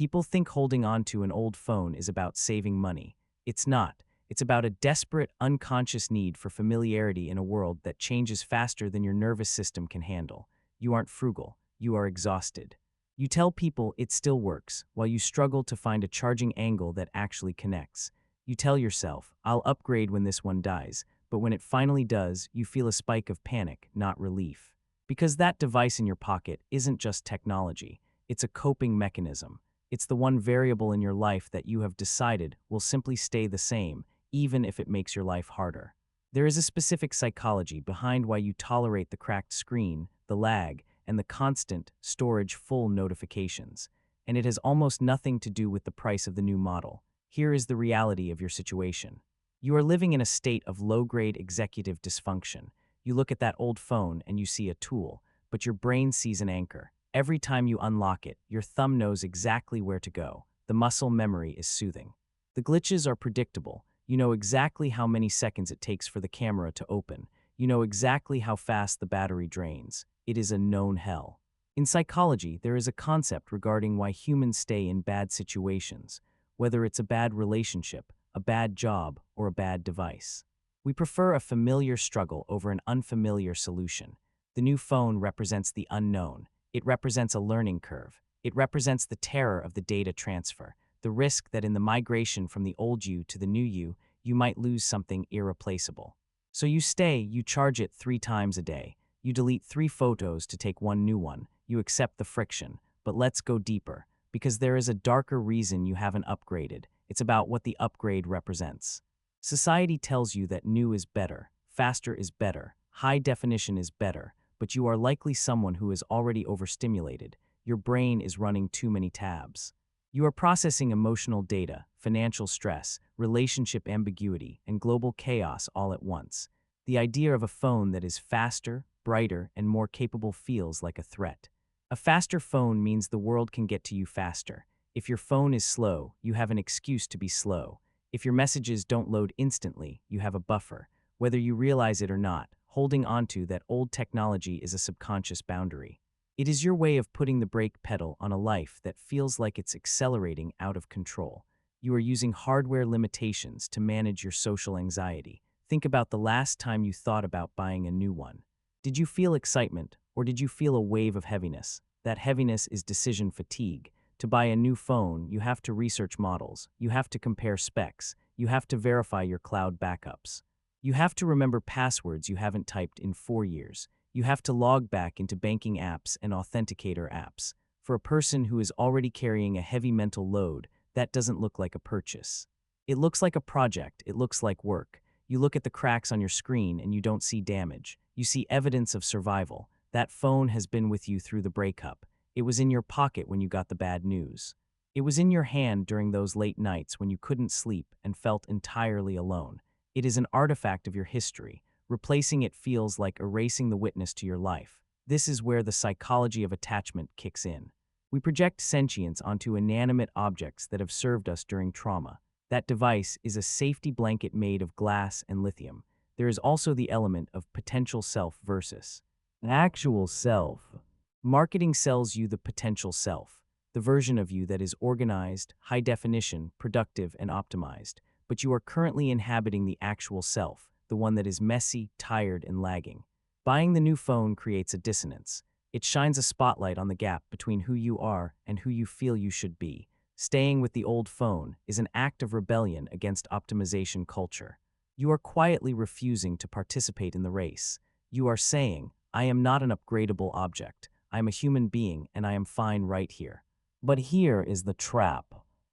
People think holding on to an old phone is about saving money. It's not. It's about a desperate, unconscious need for familiarity in a world that changes faster than your nervous system can handle. You aren't frugal. You are exhausted. You tell people it still works, while you struggle to find a charging angle that actually connects. You tell yourself, I'll upgrade when this one dies, but when it finally does, you feel a spike of panic, not relief. Because that device in your pocket isn't just technology, it's a coping mechanism. It's the one variable in your life that you have decided will simply stay the same, even if it makes your life harder. There is a specific psychology behind why you tolerate the cracked screen, the lag, and the constant, storage-full notifications. And it has almost nothing to do with the price of the new model. Here is the reality of your situation. You are living in a state of low-grade executive dysfunction. You look at that old phone and you see a tool, but your brain sees an anchor. Every time you unlock it, your thumb knows exactly where to go. The muscle memory is soothing. The glitches are predictable. You know exactly how many seconds it takes for the camera to open. You know exactly how fast the battery drains. It is a known hell. In psychology, there is a concept regarding why humans stay in bad situations, whether it's a bad relationship, a bad job, or a bad device. We prefer a familiar struggle over an unfamiliar solution. The new phone represents the unknown. It represents a learning curve. It represents the terror of the data transfer, the risk that in the migration from the old you to the new you might lose something irreplaceable. So you stay, you charge it 3 times a day. You delete 3 photos to take 1 new one. You accept the friction. But let's go deeper, because there is a darker reason you haven't upgraded. It's about what the upgrade represents. Society tells you that new is better, faster is better, high definition is better, but you are likely someone who is already overstimulated. Your brain is running too many tabs. You are processing emotional data, financial stress, relationship ambiguity, and global chaos all at once. The idea of a phone that is faster, brighter, and more capable feels like a threat. A faster phone means the world can get to you faster. If your phone is slow, you have an excuse to be slow. If your messages don't load instantly, you have a buffer. Whether you realize it or not, holding onto that old technology is a subconscious boundary. It is your way of putting the brake pedal on a life that feels like it's accelerating out of control. You are using hardware limitations to manage your social anxiety. Think about the last time you thought about buying a new one. Did you feel excitement, or did you feel a wave of heaviness? That heaviness is decision fatigue. To buy a new phone, you have to research models, you have to compare specs, you have to verify your cloud backups. You have to remember passwords you haven't typed in 4 years. You have to log back into banking apps and authenticator apps. For a person who is already carrying a heavy mental load, that doesn't look like a purchase. It looks like a project, it looks like work. You look at the cracks on your screen and you don't see damage. You see evidence of survival. That phone has been with you through the breakup. It was in your pocket when you got the bad news. It was in your hand during those late nights when you couldn't sleep and felt entirely alone. It is an artifact of your history. Replacing it feels like erasing the witness to your life. This is where the psychology of attachment kicks in. We project sentience onto inanimate objects that have served us during trauma. That device is a safety blanket made of glass and lithium. There is also the element of potential self versus actual self. Marketing sells you the potential self, the version of you that is organized, high definition, productive, and optimized. But you are currently inhabiting the actual self, the one that is messy, tired, and lagging. Buying the new phone creates a dissonance. It shines a spotlight on the gap between who you are and who you feel you should be. Staying with the old phone is an act of rebellion against optimization culture. You are quietly refusing to participate in the race. You are saying, I am not an upgradable object. I am a human being and I am fine right here. But here is the trap.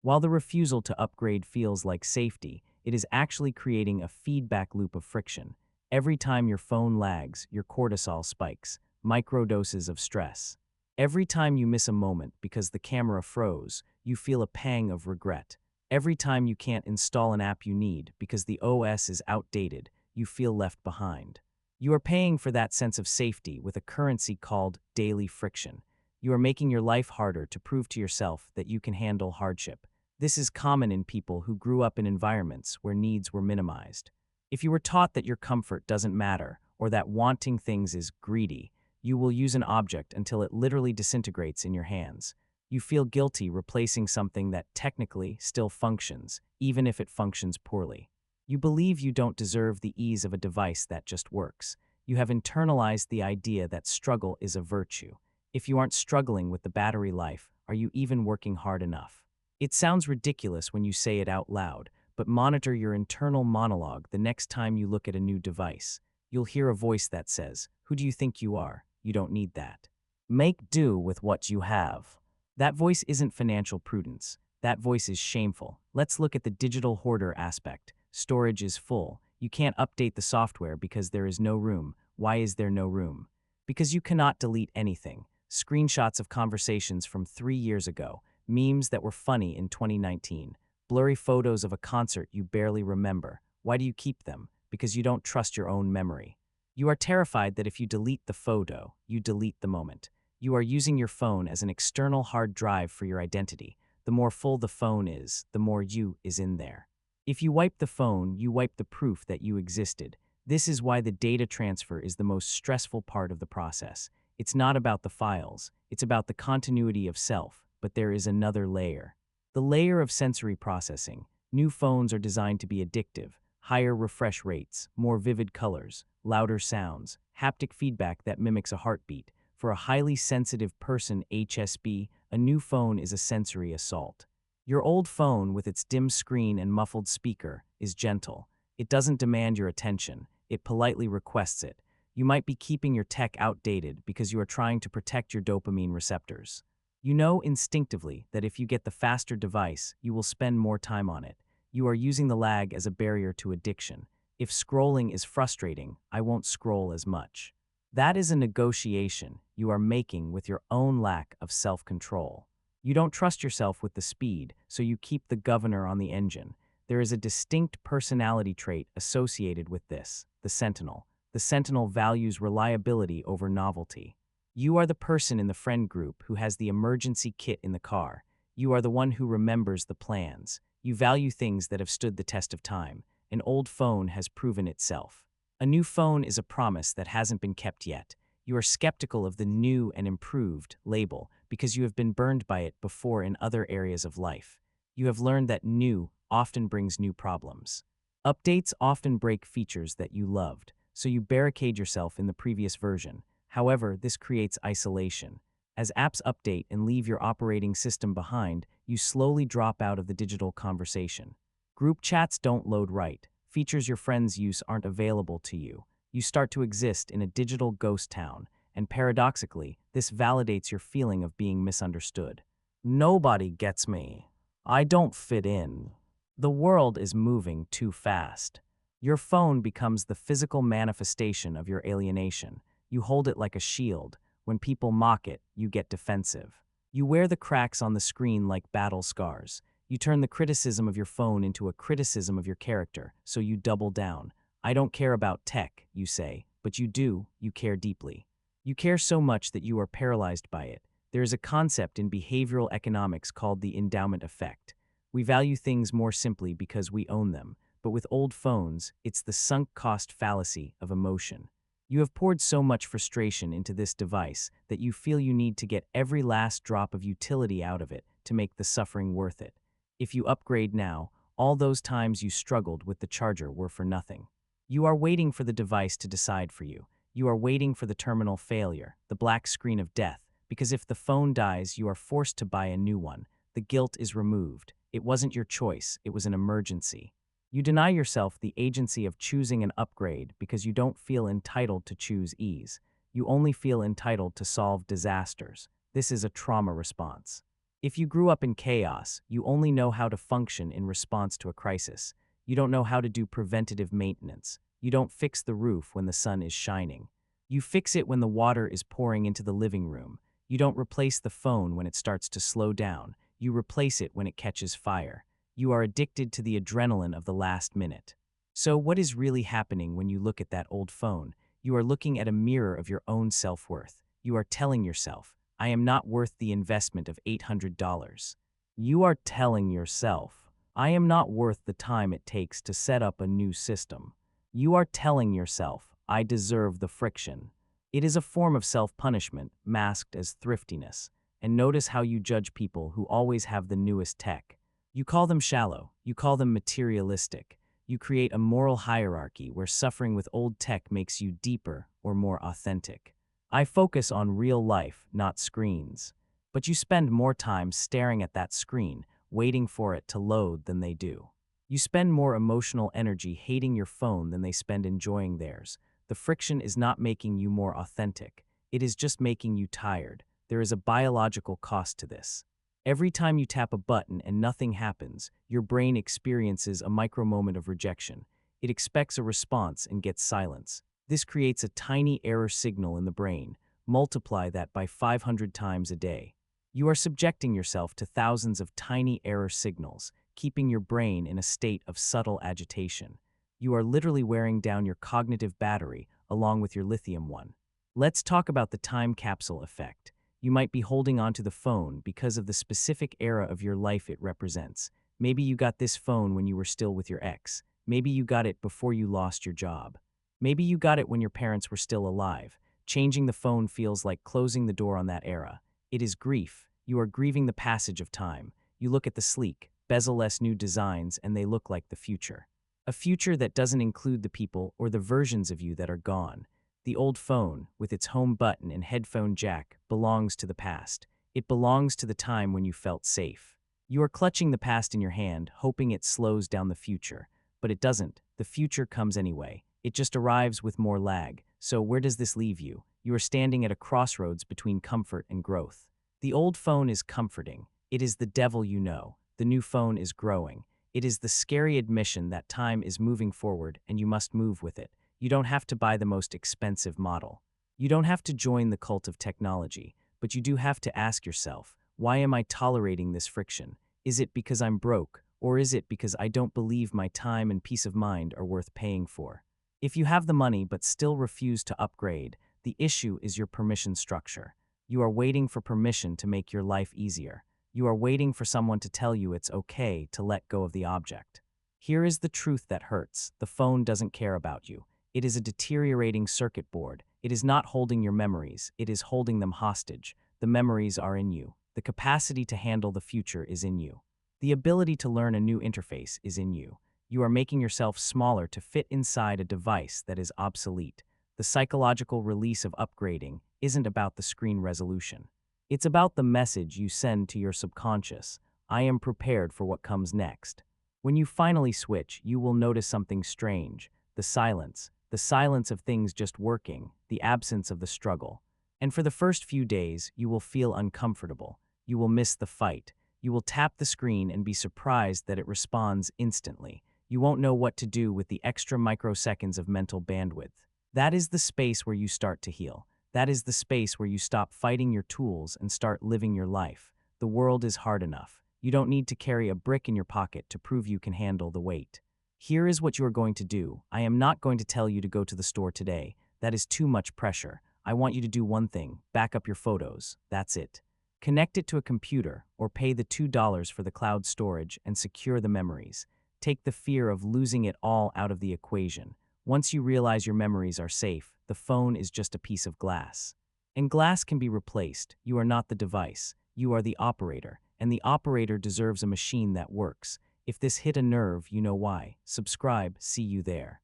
While the refusal to upgrade feels like safety, it is actually creating a feedback loop of friction. Every time your phone lags, your cortisol spikes, microdoses of stress. Every time you miss a moment because the camera froze, you feel a pang of regret. Every time you can't install an app you need because the OS is outdated, you feel left behind. You are paying for that sense of safety with a currency called daily friction. You are making your life harder to prove to yourself that you can handle hardship. This is common in people who grew up in environments where needs were minimized. If you were taught that your comfort doesn't matter or that wanting things is greedy, you will use an object until it literally disintegrates in your hands. You feel guilty replacing something that technically still functions, even if it functions poorly. You believe you don't deserve the ease of a device that just works. You have internalized the idea that struggle is a virtue. If you aren't struggling with the battery life, are you even working hard enough? It sounds ridiculous when you say it out loud, but monitor your internal monologue the next time you look at a new device. You'll hear a voice that says, "Who do you think you are? You don't need that. Make do with what you have." That voice isn't financial prudence. That voice is shameful. Let's look at the digital hoarder aspect. Storage is full. You can't update the software because there is no room. Why is there no room? Because you cannot delete anything. Screenshots of conversations from 3 years ago, memes that were funny in 2019, blurry photos of a concert you barely remember. Why do you keep them? Because you don't trust your own memory. You are terrified that if you delete the photo, you delete the moment. You are using your phone as an external hard drive for your identity. The more full the phone is, the more you is in there. If you wipe the phone, you wipe the proof that you existed. This is why the data transfer is the most stressful part of the process. It's not about the files, it's about the continuity of self, but there is another layer. The layer of sensory processing. New phones are designed to be addictive. Higher refresh rates, more vivid colors, louder sounds, haptic feedback that mimics a heartbeat. For a highly sensitive person, HSP, a new phone is a sensory assault. Your old phone, with its dim screen and muffled speaker, is gentle. It doesn't demand your attention, it politely requests it. You might be keeping your tech outdated because you are trying to protect your dopamine receptors. You know instinctively that if you get the faster device, you will spend more time on it. You are using the lag as a barrier to addiction. If scrolling is frustrating, I won't scroll as much. That is a negotiation you are making with your own lack of self-control. You don't trust yourself with the speed, so you keep the governor on the engine. There is a distinct personality trait associated with this, the sentinel. The sentinel values reliability over novelty. You are the person in the friend group who has the emergency kit in the car. You are the one who remembers the plans. You value things that have stood the test of time. An old phone has proven itself. A new phone is a promise that hasn't been kept yet. You are skeptical of the new and improved label because you have been burned by it before in other areas of life. You have learned that new often brings new problems. Updates often break features that you loved, so you barricade yourself in the previous version. However, this creates isolation. As apps update and leave your operating system behind, you slowly drop out of the digital conversation. Group chats don't load right. Features your friends use aren't available to you. You start to exist in a digital ghost town, and paradoxically, this validates your feeling of being misunderstood. Nobody gets me. I don't fit in. The world is moving too fast. Your phone becomes the physical manifestation of your alienation. You hold it like a shield. When people mock it, you get defensive. You wear the cracks on the screen like battle scars. You turn the criticism of your phone into a criticism of your character, so you double down. I don't care about tech, you say, but you do, you care deeply. You care so much that you are paralyzed by it. There is a concept in behavioral economics called the endowment effect. We value things more simply because we own them, but with old phones, it's the sunk cost fallacy of emotion. You have poured so much frustration into this device that you feel you need to get every last drop of utility out of it to make the suffering worth it. If you upgrade now, all those times you struggled with the charger were for nothing. You are waiting for the device to decide for you. You are waiting for the terminal failure, the black screen of death, because if the phone dies, you are forced to buy a new one. The guilt is removed. It wasn't your choice, it was an emergency. You deny yourself the agency of choosing an upgrade because you don't feel entitled to choose ease. You only feel entitled to solve disasters. This is a trauma response. If you grew up in chaos, you only know how to function in response to a crisis. You don't know how to do preventative maintenance. You don't fix the roof when the sun is shining. You fix it when the water is pouring into the living room. You don't replace the phone when it starts to slow down. You replace it when it catches fire. You are addicted to the adrenaline of the last minute. So what is really happening when you look at that old phone? You are looking at a mirror of your own self-worth. You are telling yourself, I am not worth the investment of $800. You are telling yourself, I am not worth the time it takes to set up a new system. You are telling yourself, I deserve the friction. It is a form of self-punishment masked as thriftiness. and notice how you judge people who always have the newest tech. You call them shallow, you call them materialistic. You create a moral hierarchy where suffering with old tech makes you deeper or more authentic. I focus on real life, not screens. But you spend more time staring at that screen, waiting for it to load than they do. You spend more emotional energy hating your phone than they spend enjoying theirs. The friction is not making you more authentic. It is just making you tired. There is a biological cost to this. Every time you tap a button and nothing happens, your brain experiences a micro moment of rejection. It expects a response and gets silence. This creates a tiny error signal in the brain. Multiply that by 500 times a day. You are subjecting yourself to thousands of tiny error signals, keeping your brain in a state of subtle agitation. You are literally wearing down your cognitive battery along with your lithium one. Let's talk about the time capsule effect. You might be holding onto the phone because of the specific era of your life it represents. Maybe you got this phone when you were still with your ex. Maybe you got it before you lost your job. Maybe you got it when your parents were still alive. Changing the phone feels like closing the door on that era. It is grief. You are grieving the passage of time. You look at the sleek, bezel-less new designs and they look like the future. A future that doesn't include the people or the versions of you that are gone. The old phone, with its home button and headphone jack, belongs to the past. It belongs to the time when you felt safe. You are clutching the past in your hand, hoping it slows down the future. But it doesn't. The future comes anyway. It just arrives with more lag. So where does this leave you? You are standing at a crossroads between comfort and growth. The old phone is comforting. It is the devil you know. The new phone is growing. It is the scary admission that time is moving forward and you must move with it. You don't have to buy the most expensive model. You don't have to join the cult of technology, but you do have to ask yourself, why am I tolerating this friction? Is it because I'm broke, or is it because I don't believe my time and peace of mind are worth paying for? If you have the money but still refuse to upgrade, the issue is your permission structure. You are waiting for permission to make your life easier. You are waiting for someone to tell you it's okay to let go of the object. Here is the truth that hurts. The phone doesn't care about you. It is a deteriorating circuit board. It is not holding your memories. It is holding them hostage. The memories are in you. The capacity to handle the future is in you. The ability to learn a new interface is in you. You are making yourself smaller to fit inside a device that is obsolete. The psychological release of upgrading isn't about the screen resolution. It's about the message you send to your subconscious. I am prepared for what comes next. When you finally switch, you will notice something strange. The silence of things just working, the absence of the struggle. And for the first few days, you will feel uncomfortable. You will miss the fight. You will tap the screen and be surprised that it responds instantly. You won't know what to do with the extra microseconds of mental bandwidth. That is the space where you start to heal. That is the space where you stop fighting your tools and start living your life. The world is hard enough. You don't need to carry a brick in your pocket to prove you can handle the weight. Here is what you are going to do. I am not going to tell you to go to the store today. That is too much pressure. I want you to do one thing. Back up your photos. That's it. Connect it to a computer or pay the $2 for the cloud storage and secure the memories. Take the fear of losing it all out of the equation. Once you realize your memories are safe, the phone is just a piece of glass. And glass can be replaced. You are not the device. You are the operator, and the operator deserves a machine that works. If this hit a nerve, you know why. Subscribe. See you there.